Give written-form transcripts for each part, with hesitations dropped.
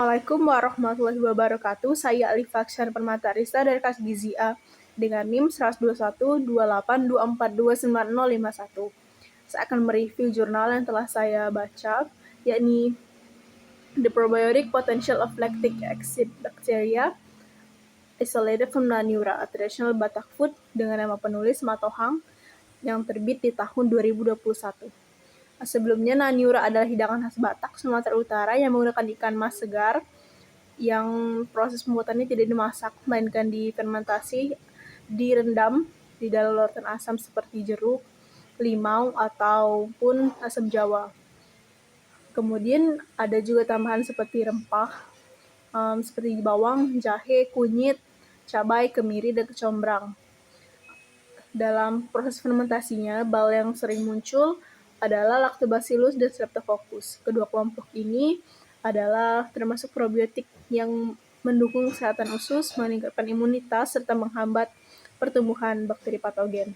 Assalamualaikum warahmatullahi wabarakatuh. Saya Alif Aksyar Permata Arista dari kelas Gizi A dengan NIM 12128242951. Saya akan mereview jurnal yang telah saya baca, yakni The Probiotic Potential of Lactic Acid Bacteria Isolated from Naniura, a Traditional Batak Food dengan nama penulis Matohang yang terbit di tahun 2021. Sebelumnya, Naniura adalah hidangan khas Batak, Sumatera Utara yang menggunakan ikan mas segar yang proses pembuatannya tidak dimasak, melainkan difermentasi, direndam di dalam larutan asam seperti jeruk, limau, ataupun asam jawa. Kemudian ada juga tambahan seperti rempah, seperti bawang, jahe, kunyit, cabai, kemiri, dan kecombrang. Dalam proses fermentasinya, bal yang sering muncul adalah Lactobacillus dan Streptococcus. Kedua kelompok ini adalah termasuk probiotik yang mendukung kesehatan usus, meningkatkan imunitas, serta menghambat pertumbuhan bakteri patogen.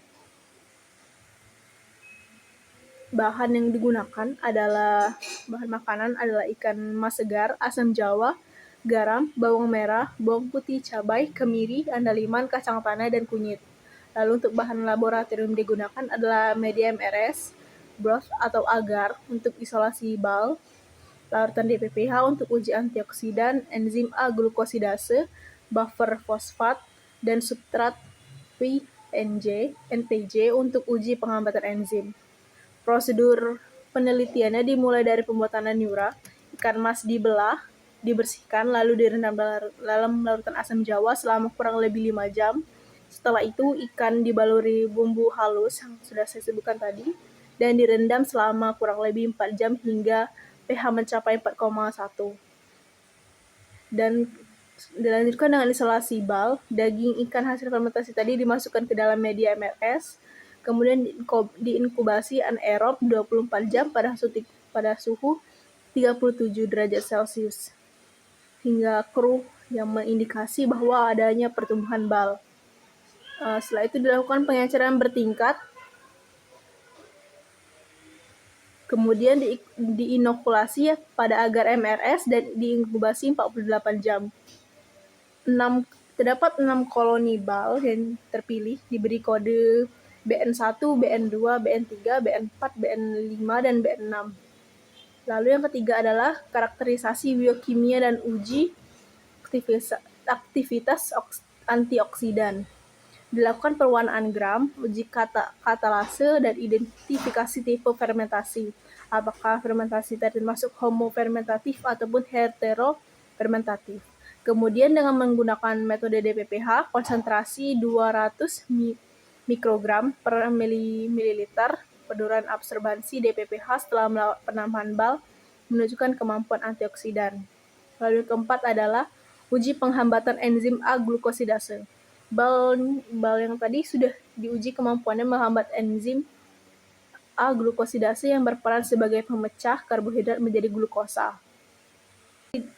Bahan yang digunakan adalah bahan makanan adalah ikan mas segar, asam jawa, garam, bawang merah, bawang putih, cabai, kemiri, andaliman, kacang tanah, dan kunyit. Lalu untuk bahan laboratorium digunakan adalah media MRS, broth atau agar untuk isolasi bal, larutan DPPH untuk uji antioksidan, enzim A-glukosidase, buffer fosfat, dan substrat NPJ untuk uji penghambatan enzim. Prosedur penelitiannya dimulai dari pembuatan Naniura. Ikan mas dibelah, dibersihkan, lalu direndam dalam larutan asam jawa selama kurang lebih 5 jam. Setelah itu, ikan dibaluri bumbu halus yang sudah saya sebutkan tadi, dan direndam selama kurang lebih 4 jam hingga pH mencapai 4,1. Dan dilanjutkan dengan isolasi bal. Daging ikan hasil fermentasi tadi dimasukkan ke dalam media MRS, kemudian diinkubasi anaerob 24 jam pada suhu 37 derajat Celcius hingga keruh yang mengindikasi bahwa adanya pertumbuhan bal. Setelah itu dilakukan pengenceran bertingkat, kemudian diinokulasi pada agar MRS dan diinkubasi 48 jam. Terdapat 6 koloni bal yang terpilih diberi kode BN1, BN2, BN3, BN4, BN5, dan BN6. Lalu yang ketiga adalah karakterisasi biokimia dan uji aktivitas antioksidan. Dilakukan perwarnaan gram, uji katalase, dan identifikasi tipe fermentasi. Apakah fermentasi termasuk homofermentatif ataupun heterofermentatif. Kemudian dengan menggunakan metode DPPH, konsentrasi 200 mikrogram per mililiter, penurunan absorbansi DPPH setelah penambahan bal menunjukkan kemampuan antioksidan. Lalu yang keempat adalah uji penghambatan enzim A-glukosidase. Bal yang tadi sudah diuji kemampuannya menghambat enzim A-glukosidase yang berperan sebagai pemecah karbohidrat menjadi glukosa.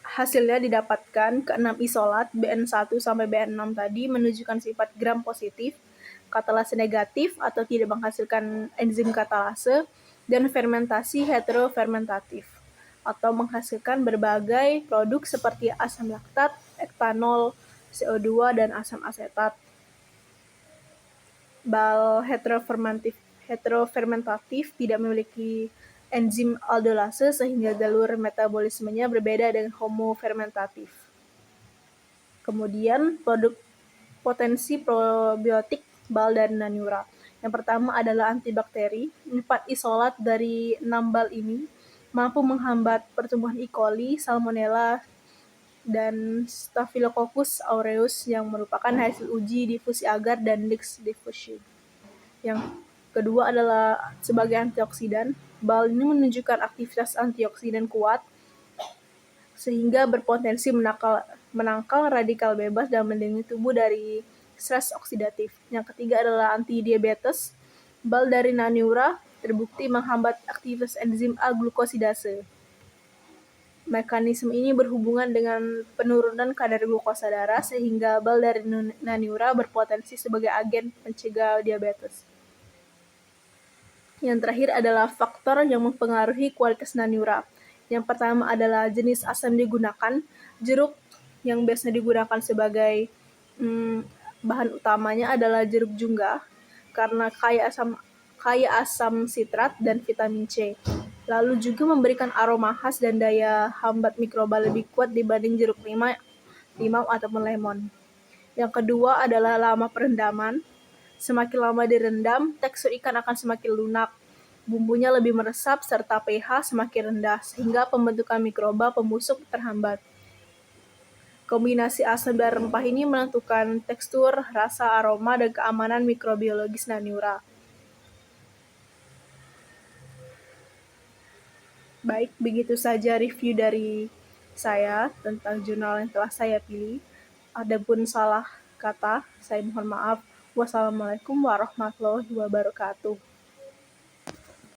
Hasilnya didapatkan ke-6 isolat BN1 sampai BN6 tadi menunjukkan sifat gram positif, katalase negatif atau tidak menghasilkan enzim katalase, dan fermentasi heterofermentatif atau menghasilkan berbagai produk seperti asam laktat, etanol, CO2, dan asam asetat. Bal heterofermentatif tidak memiliki enzim aldolase sehingga jalur metabolismenya berbeda dengan homofermentatif. Kemudian produk potensi probiotik bal dari Naniura. Yang pertama adalah antibakteri. 4 isolat dari 6 bal ini mampu menghambat pertumbuhan E. coli, Salmonella, dan Staphylococcus aureus yang merupakan hasil uji difusi agar dan Dix diffusion. Yang kedua adalah sebagai antioksidan. Bal ini menunjukkan aktivitas antioksidan kuat sehingga berpotensi menangkal radikal bebas dan melindungi tubuh dari stres oksidatif. Yang ketiga adalah anti-diabetes. Bal dari Naniura terbukti menghambat aktivitas enzim A-glukosidase. Mekanisme ini berhubungan dengan penurunan kadar glukosa darah sehingga bal dari Naniura berpotensi sebagai agen pencegah diabetes. Yang terakhir adalah faktor yang mempengaruhi kualitas Naniura, Yang pertama adalah jenis asam digunakan. Jeruk yang biasanya digunakan sebagai bahan utamanya adalah jeruk jungga karena kaya asam sitrat dan vitamin C. Lalu juga memberikan aroma khas dan daya hambat mikroba lebih kuat dibanding jeruk limau ataupun lemon. Yang kedua adalah lama perendaman. Semakin lama direndam, tekstur ikan akan semakin lunak, bumbunya lebih meresap, serta pH semakin rendah, sehingga pembentukan mikroba pembusuk terhambat. Kombinasi asam dan rempah ini menentukan tekstur, rasa, aroma, dan keamanan mikrobiologis Naniura. Baik, begitu saja review dari saya tentang jurnal yang telah saya pilih. Adapun salah kata, saya mohon maaf. Wassalamualaikum warahmatullahi wabarakatuh.